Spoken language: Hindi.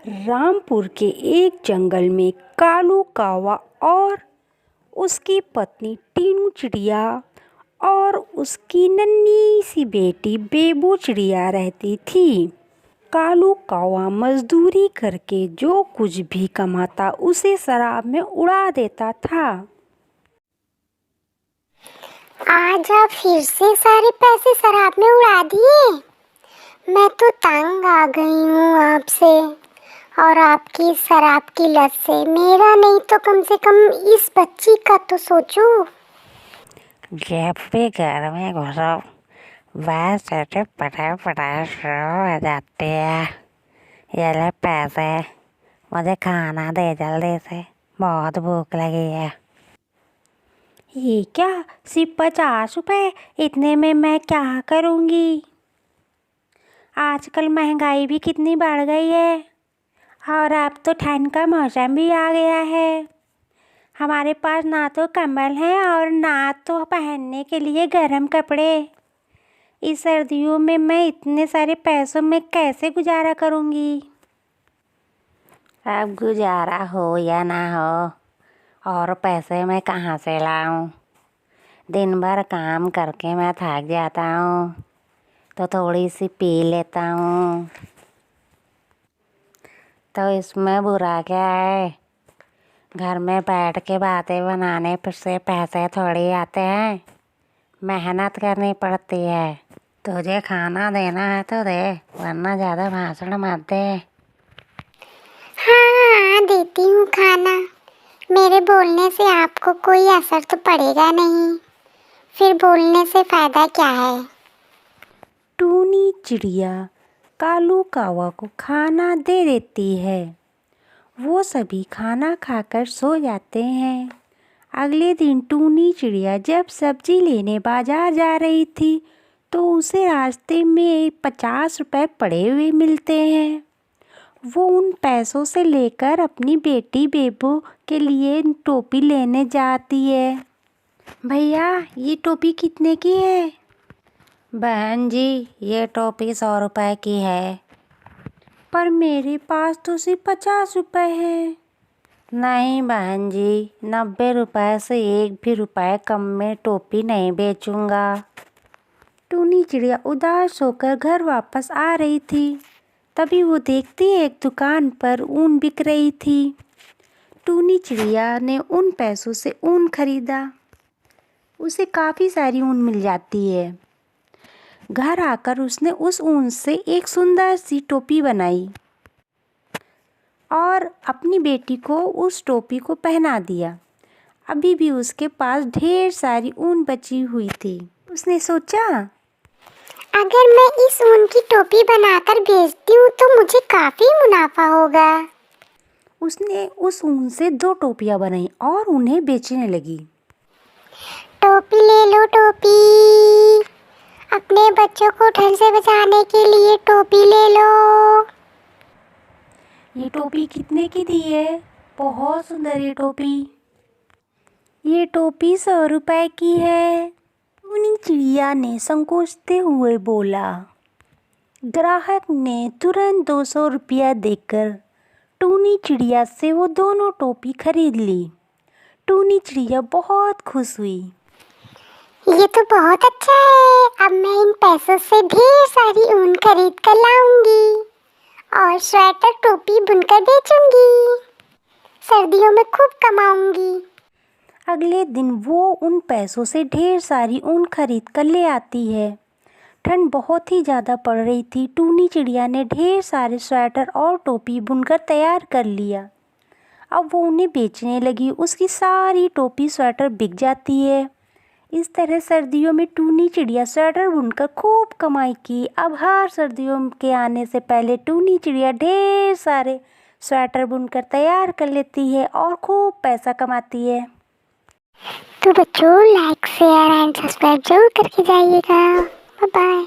रामपुर के एक जंगल में कालू कौवा और उसकी पत्नी टीनू चिड़िया और उसकी नन्ही सी बेटी बेबू चिड़िया रहती थी। कालू कौवा मजदूरी करके जो कुछ भी कमाता उसे शराब में उड़ा देता था। आज आप फिर से सारे पैसे शराब में उड़ा दिए। मैं तो तंग आ गई हूँ आपसे और आपकी शराब की लत से। मेरा नहीं तो कम से कम इस बच्ची का तो सोचो। जब भी घर में घुसो बस ऐसे पटाए शुरू हो जाती है। ये ले पैसे, मुझे खाना दे जल्दी से, बहुत भूख लगी है। ये क्या, सिर्फ 50 रुपये? इतने में मैं क्या करूँगी? आजकल महंगाई भी कितनी बढ़ गई है और अब तो ठंड का मौसम भी आ गया है। हमारे पास ना तो कंबल है और ना तो पहनने के लिए गर्म कपड़े। इस सर्दियों में मैं इतने सारे पैसों में कैसे गुजारा करूँगी? अब गुजारा हो या ना हो, और पैसे मैं कहाँ से लाऊं? दिन भर काम करके मैं थक जाता हूँ तो थोड़ी सी पी लेता हूँ, तो इसमें बुरा क्या है? घर में बैठ के बातें बनाने से पैसे थोड़ी आते हैं, मेहनत करनी पड़ती है। तुझे खाना देना है तो दे, वरना ज़्यादा भाषण मत दे। हाँ, देती हूँ खाना। मेरे बोलने से आपको कोई असर तो पड़ेगा नहीं, फिर बोलने से फ़ायदा क्या है? टूनी चिड़िया कालू कौवा को खाना दे देती है। वो सभी खाना खाकर सो जाते हैं। अगले दिन टूनी चिड़िया जब सब्जी लेने बाजार जा रही थी तो उसे रास्ते में 50 रुपये पड़े हुए मिलते हैं। वो उन पैसों से लेकर अपनी बेटी बेबू के लिए टोपी लेने जाती है। भैया, ये टोपी कितने की है? बहन जी, ये टोपी 100 रुपये की है। पर मेरे पास तो सिर्फ 50 रुपये है। नहीं बहन जी, 90 रुपये से एक भी रुपये कम में टोपी नहीं बेचूंगा। टूनी चिड़िया उदास होकर घर वापस आ रही थी, तभी वो देखती एक दुकान पर ऊन बिक रही थी। टूनी चिड़िया ने उन पैसों से ऊन खरीदा। उसे काफ़ी सारी ऊन मिल जाती है। घर आकर उसने उस ऊन से एक सुंदर सी टोपी बनाई और अपनी बेटी को उस टोपी को पहना दिया। अभी भी उसके पास ढेर सारी ऊन बची हुई थी। उसने सोचा, अगर मैं इस ऊन की टोपी बनाकर बेचती हूँ तो मुझे काफ़ी मुनाफा होगा। उसने उस ऊन से 2 टोपियाँ बनाई और उन्हें बेचने लगी। टोपी ले लो टोपी, अपने बच्चों को ठंड से बचाने के लिए टोपी ले लो। ये टोपी कितने की दी है? बहुत सुंदर ये टोपी। ये टोपी 100 रुपये की है। टूनी चिड़िया ने संकोचते हुए बोला। ग्राहक ने तुरंत 200 रुपया देकर टूनी चिड़िया से वो दोनों टोपी खरीद ली। टूनी चिड़िया बहुत खुश हुई। ये तो बहुत अच्छा है। अब मैं इन पैसों से ढेर सारी ऊन खरीद कर लाऊंगी और स्वेटर टोपी बुनकर बेचूंगी। सर्दियों में खूब कमाऊंगी। अगले दिन वो उन पैसों से ढेर सारी ऊन खरीद कर ले आती है। ठंड बहुत ही ज़्यादा पड़ रही थी। टूनी चिड़िया ने ढेर सारे स्वेटर और टोपी बुनकर तैयार कर लिया। अब वो उन्हें बेचने लगी। उसकी सारी टोपी स्वेटर बिक जाती है। इस तरह सर्दियों में टूनी चिड़िया स्वेटर बुनकर खूब कमाई की। अब हर सर्दियों के आने से पहले टूनी चिड़िया ढेर सारे स्वेटर बुनकर तैयार कर लेती है और खूब पैसा कमाती है। तो बच्चों, लाइक शेयर एंड सब्सक्राइब जरूर करके जाइएगा। Bye bye.